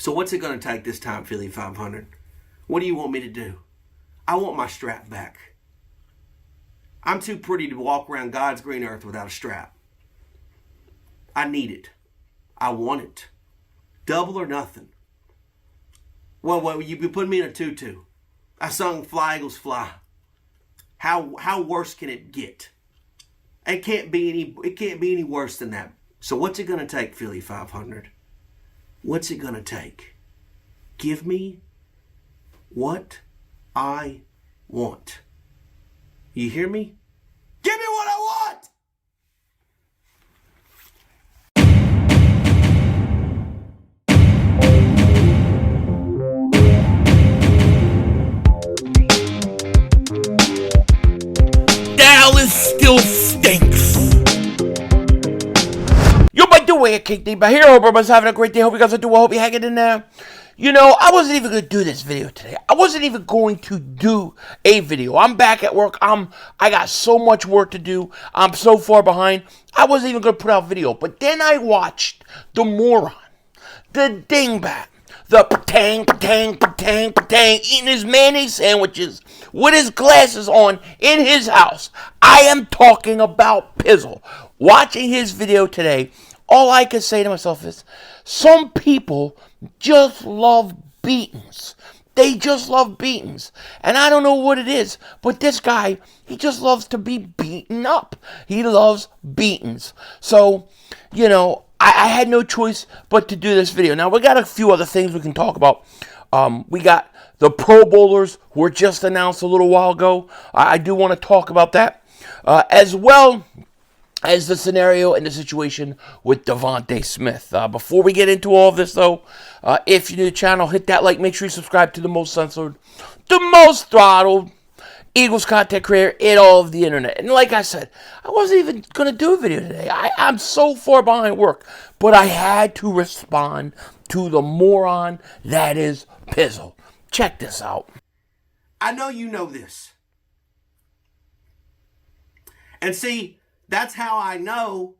So what's it going to take this time, Philly 500? What do you want me to do? I want my strap back. I'm too pretty to walk around God's green earth without a strap. I need it. I want it. Double or nothing. Well, you put me in a tutu. I sung Fly Eagles Fly. How worse can it get? It can't be any worse than that. So what's it going to take, Philly 500? What's it going to take? Give me what I want. You hear me? Give me what I want! Dallas still stinks. Yo, by the way, Dingbat here. Hope everybody's having a great day. Hope you guys are doing well. Hope you're hanging in there. You know, I wasn't even going to do this video today. I wasn't even going to do a video. I'm back at work. I got so much work to do. I'm so far behind. I wasn't even going to put out a video. But then I watched the moron, the Dingbat, the patang, eating his mayonnaise sandwiches with his glasses on in his house. I am talking about PIZZLE. Watching his video today, all I can say to myself is, some people just love beatings. They just love beatings. And I don't know what it is, but this guy, he just loves to be beaten up. He loves beatings. So, you know, I had no choice but to do this video. Now, we got a few other things we can talk about. We got the Pro Bowlers who were just announced a little while ago. I do want to talk about that. As well as the scenario and the situation with Devonta Smith. Before we get into all of this, though, if you're new to the channel, hit that like. Make sure you subscribe to the most censored, the most throttled Eagles content creator in all of the internet. And like I said, I wasn't even going to do a video today. I'm so far behind work. But I had to respond to the moron that is PIZZLE. Check this out. I know you know this. And see, that's how I know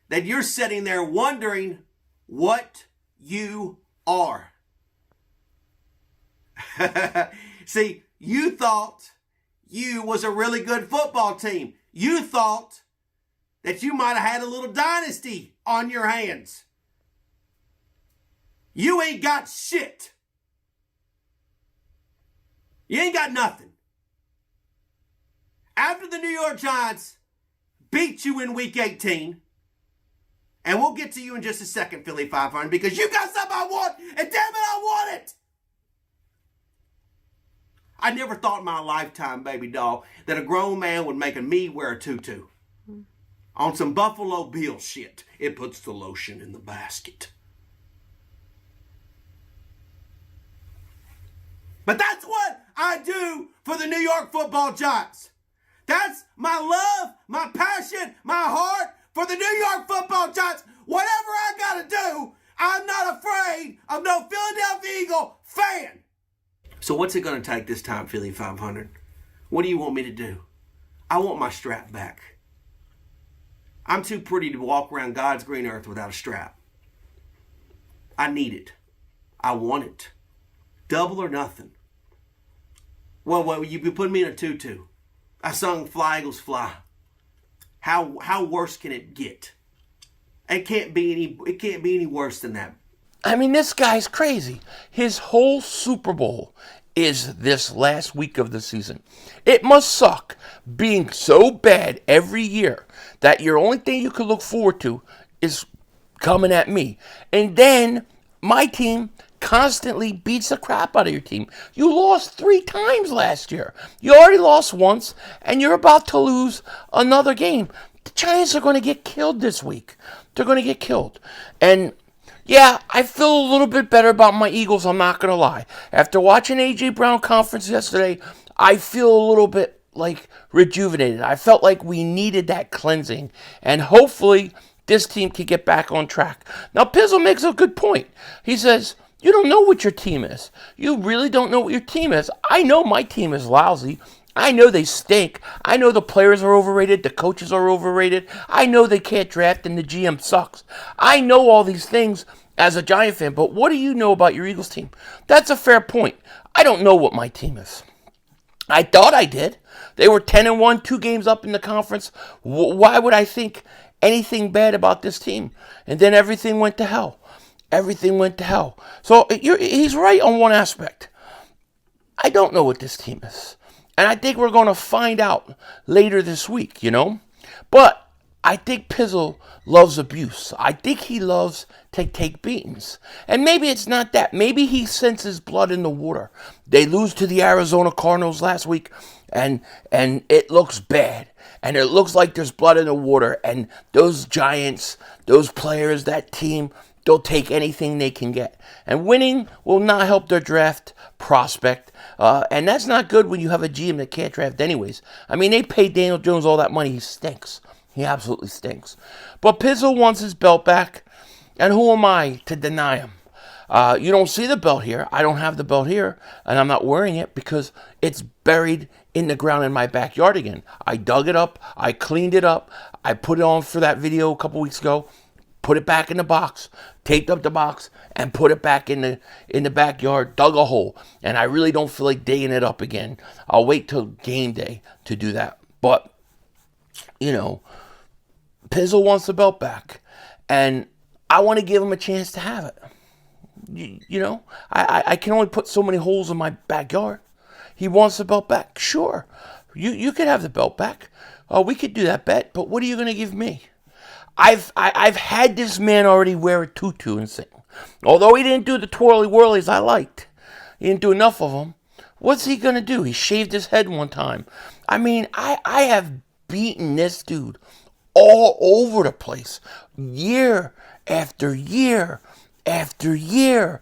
that you're sitting there wondering what you are. See, you thought you was a really good football team. You thought that you might have had a little dynasty on your hands. You ain't got shit. You ain't got nothing. After the New York Giants beat you in Week 18, and we'll get to you in just a second, Philly 500, because you got something I want, and damn it, I want it. I never thought in my lifetime, baby doll, that a grown man would make me wear a tutu. On some Buffalo Bill shit. It puts the lotion in the basket. But that's what I do for the New York Football Giants. That's my love, my passion, my heart for the New York Football Giants. Whatever I got to do, I'm not afraid of no Philadelphia Eagle fan. So what's it going to take this time, Philly 500? What do you want me to do? I want my strap back. I'm too pretty to walk around God's green earth without a strap. I need it. I want it. Double or nothing. Well, you put me in a tutu. I sung Fly Eagles Fly. How worse can it get? It can't be any worse than that. I mean, this guy's crazy. His whole Super Bowl is this last week of the season. It must suck being so bad every year that your only thing you can look forward to is coming at me. And then my team constantly beats the crap out of your team. You lost 3 times last year. You already lost once, and you're about to lose another game. The Giants are going to get killed this week. They're going to get killed. And yeah, I feel a little bit better about my Eagles, I'm not going to lie. After watching A.J. Brown conference yesterday, I feel a little bit like rejuvenated. I felt like we needed that cleansing. And hopefully this team can get back on track. Now, PIZZLE makes a good point. He says, you don't know what your team is. You really don't know what your team is. I know my team is lousy. I know they stink. I know the players are overrated. The coaches are overrated. I know they can't draft and the GM sucks. I know all these things, as a Giant fan, but what do you know about your Eagles team? That's a fair point. I don't know what my team is. I thought I did. They were 10-1, 2 games up in the conference. Why would I think anything bad about this team? And then everything went to hell. Everything went to hell. So he's right on one aspect. I don't know what this team is. And I think we're going to find out later this week, But I think PIZZLE loves abuse. I think he loves to take beatings. And maybe it's not that. Maybe he senses blood in the water. They lose to the Arizona Cardinals last week, and it looks bad. And it looks like there's blood in the water. And those Giants, those players, that team, they'll take anything they can get. And winning will not help their draft prospect. And that's not good when you have a GM that can't draft anyways. I mean, they paid Daniel Jones all that money. He stinks. He absolutely stinks. But PIZZLE wants his belt back. And who am I to deny him? You don't see the belt here. I don't have the belt here. And I'm not wearing it because it's buried in the ground in my backyard again. I dug it up. I cleaned it up. I put it on for that video a couple weeks ago. Put it back in the box. Taped up the box. And put it back in the backyard. Dug a hole. And I really don't feel like digging it up again. I'll wait till game day to do that. But, PIZZLE wants the belt back. And I want to give him a chance to have it. I can only put so many holes in my backyard. He wants the belt back. Sure. You could have the belt back. We could do that bet. But what are you going to give me? I've had this man already wear a tutu and sing. Although he didn't do the twirly whirlies I liked. He didn't do enough of them. What's he going to do? He shaved his head one time. I mean, I have beaten this dude all over the place, year after year after year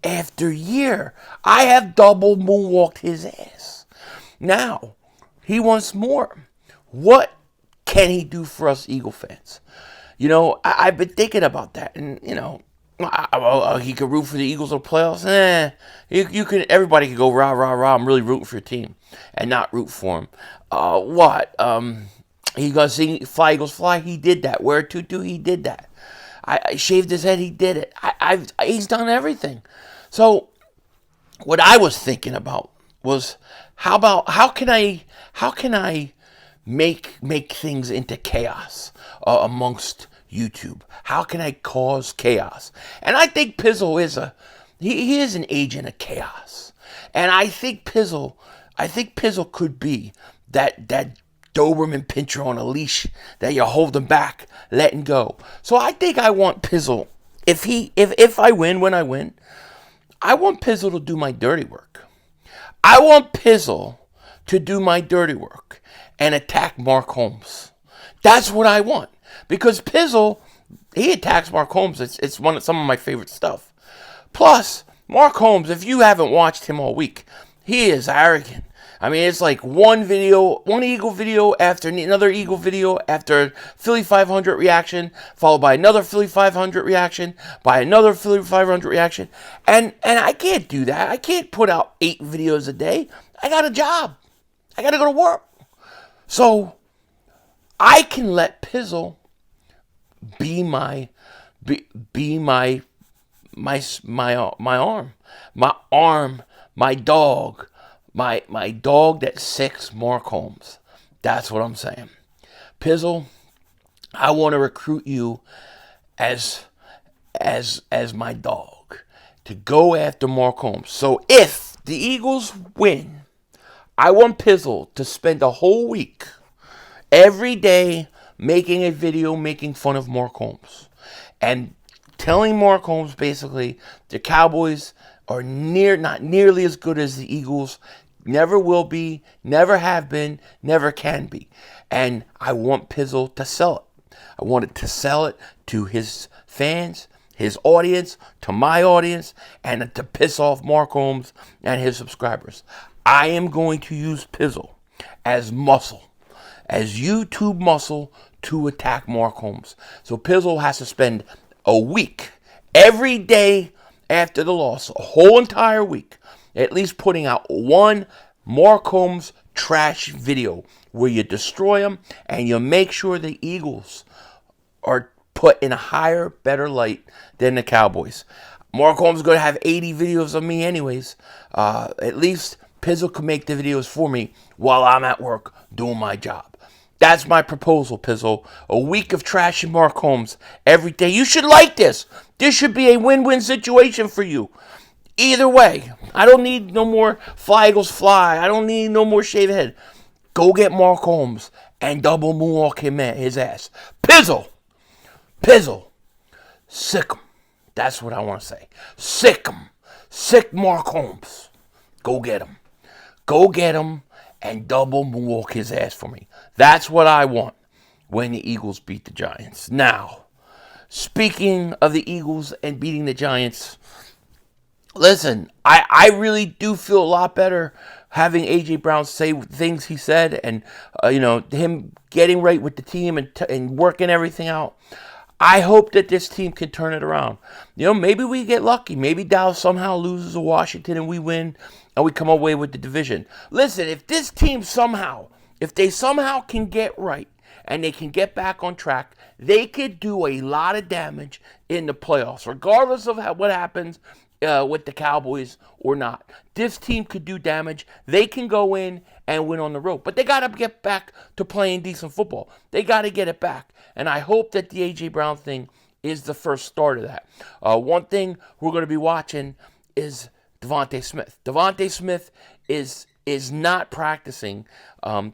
after year. I have double moonwalked his ass. Now, he wants more. What can he do for us Eagle fans? I've been thinking about that, and he could root for the Eagles in the playoffs. You can. Everybody could go rah rah rah. I'm really rooting for your team, and not root for him. He gonna sing "Fly Eagles Fly." He did that. Wear a tutu. He did that. I shaved his head. He did it. He's done everything. So, what I was thinking about was how can I make things into chaos amongst YouTube? How can I cause chaos? And I think PIZZLE is he is an agent of chaos. And I think PIZZLE could be that Doberman pincher on a leash that you hold him back, letting go. So I think I want PIZZLE. If I win, when I win, I want PIZZLE to do my dirty work. I want PIZZLE to do my dirty work and attack Mark Holmes. That's what I want. Because PIZZLE, he attacks Mark Holmes. It's some of my favorite stuff. Plus, Mark Holmes, if you haven't watched him all week, he is arrogant. I mean, it's like one Eagle video after another Eagle video after Philly 500 reaction, followed by another Philly 500 reaction, by another Philly 500 reaction. And I can't do that. I can't put out 8 videos a day. I got a job. I got to go to work. So I can let PIZZLE be my arm, my dog. My dog that sicks Mark Holmes. That's what I'm saying. PIZZLE, I want to recruit you as my dog to go after Mark Holmes. So if the Eagles win, I want PIZZLE to spend a whole week every day making a video making fun of Mark Holmes and telling Mark Holmes basically the Cowboys are not nearly as good as the Eagles. Never will be, never have been, never can be. And I want PIZZLE to sell it. I want it to sell it to his fans, his audience, to my audience, and to piss off Mark Holmes and his subscribers. I am going to use PIZZLE as muscle, as YouTube muscle to attack Mark Holmes. So PIZZLE has to spend a week, every day after the loss, a whole entire week, at least putting out one Mark Holmes trash video where you destroy him and you make sure the Eagles are put in a higher, better light than the Cowboys. Mark Holmes is going to have 80 videos of me anyways. At least PIZZLE can make the videos for me while I'm at work doing my job. That's my proposal, PIZZLE. A week of trashing Mark Holmes every day. You should like this. This should be a win-win situation for you. Either way, I don't need no more Fly Eagles Fly. I don't need no more shave head. Go get Mark Holmes and double moonwalk his ass. PIZZLE. PIZZLE. Sick him. That's what I want to say. Sick him. Sick Mark Holmes. Go get him. Go get him and double moonwalk his ass for me. That's what I want when the Eagles beat the Giants. Now, speaking of the Eagles and beating the Giants, listen, I really do feel a lot better having A.J. Brown say things he said and, him getting right with the team and working everything out. I hope that this team can turn it around. Maybe we get lucky. Maybe Dallas somehow loses to Washington and we win and we come away with the division. Listen, if this team if they somehow can get right and they can get back on track, they could do a lot of damage in the playoffs, regardless of what happens with the Cowboys or not. This team could do damage. They can go in and win on the road. But they got to get back to playing decent football. They got to get it back. And I hope that the A.J. Brown thing is the first start of that. One thing we're going to be watching is Devonta Smith. Devonta Smith is not practicing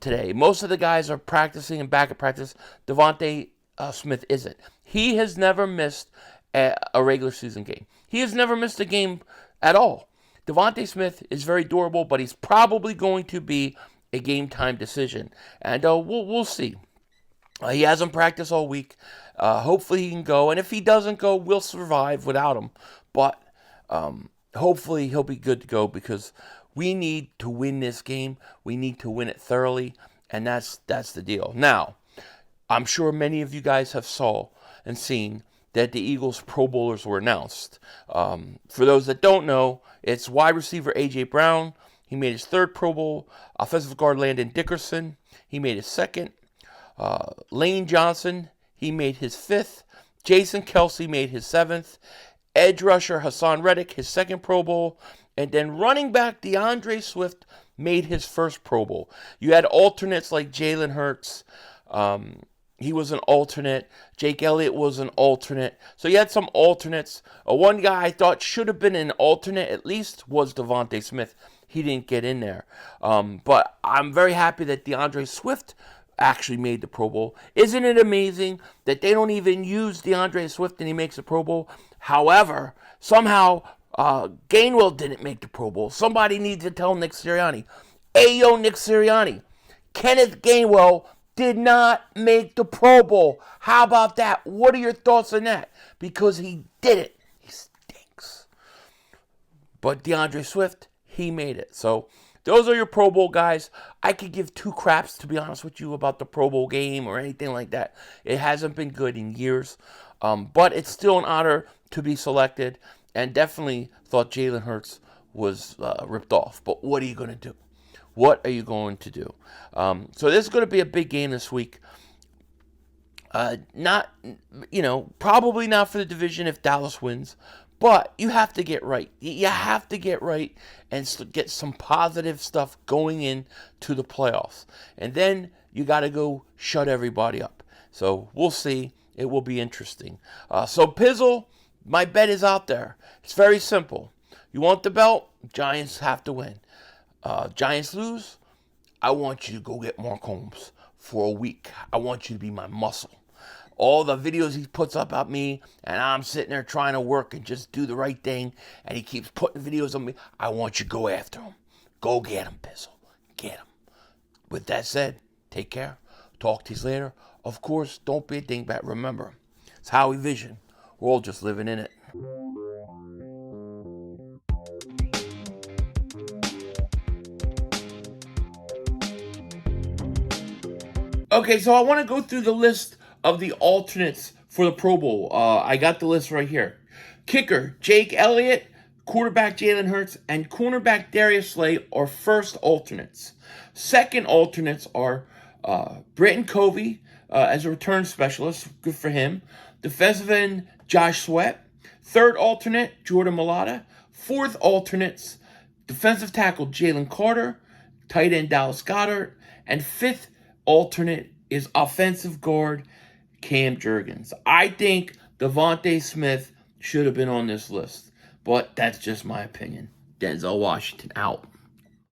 today. Most of the guys are practicing and back at practice. Devonta Smith isn't. He has never missed a regular season game. He has never missed a game at all. Devonta Smith is very durable, but he's probably going to be a game-time decision. And we'll see. He hasn't practiced all week. Hopefully he can go. And if he doesn't go, we'll survive without him. But hopefully he'll be good to go because we need to win this game. We need to win it thoroughly. And that's the deal. Now, I'm sure many of you guys have saw and seen that the Eagles Pro Bowlers were announced. For those that don't know, it's wide receiver A.J. Brown. He made his third Pro Bowl. Offensive guard Landon Dickerson. He made his second. Lane Johnson, he made his fifth. Jason Kelsey made his seventh. Edge rusher Hassan Reddick, his second Pro Bowl. And then running back DeAndre Swift made his first Pro Bowl. You had alternates like Jalen Hurts. He was an alternate. Jake Elliott was an alternate. So you had some alternates. One guy I thought should have been an alternate at least was Devonta Smith. He didn't get in there. But I'm very happy that DeAndre Swift actually made the Pro Bowl. Isn't it amazing that they don't even use DeAndre Swift and he makes the Pro Bowl? However, somehow Gainwell didn't make the Pro Bowl. Somebody needs to tell Nick Sirianni. Ayo, Nick Sirianni. Kenneth Gainwell did not make the Pro Bowl. How about that? What are your thoughts on that? Because he did it. He stinks. But DeAndre Swift, he made it. So those are your Pro Bowl guys. I could give two craps, to be honest with you, about the Pro Bowl game or anything like that. It hasn't been good in years. But it's still an honor to be selected. And definitely thought Jalen Hurts was ripped off. But what are you going to do? What are you going to do? So this is going to be a big game this week. Probably not for the division if Dallas wins. But you have to get right. You have to get right and get some positive stuff going into the playoffs. And then you got to go shut everybody up. So we'll see. It will be interesting. So PIZZLE, my bet is out there. It's very simple. You want the belt? Giants have to win. Giants lose? I want you to go get Mark Holmes for a week. I want you to be my muscle. All the videos he puts up about me, and I'm sitting there trying to work and just do the right thing, and he keeps putting videos on me. I want you to go after him. Go get him, PIZZLE. Get him. With that said, take care. Talk to you later. Of course, don't be a dingbat. Remember, it's Howie Vision. We're all just living in it. Okay, so I want to go through the list of the alternates for the Pro Bowl. I got the list right here. Kicker, Jake Elliott. Quarterback, Jalen Hurts. And cornerback, Darius Slay are first alternates. Second alternates are Britton Covey as a return specialist. Good for him. defensive end, Josh Sweat. Third alternate, Jordan Mailata. Fourth alternates, defensive tackle, Jalen Carter. Tight end, Dallas Goedert. And fifth alternate is offensive guard, Cam Jurgens. I think Devonta Smith should have been on this list, but that's just my opinion. Denzel Washington out.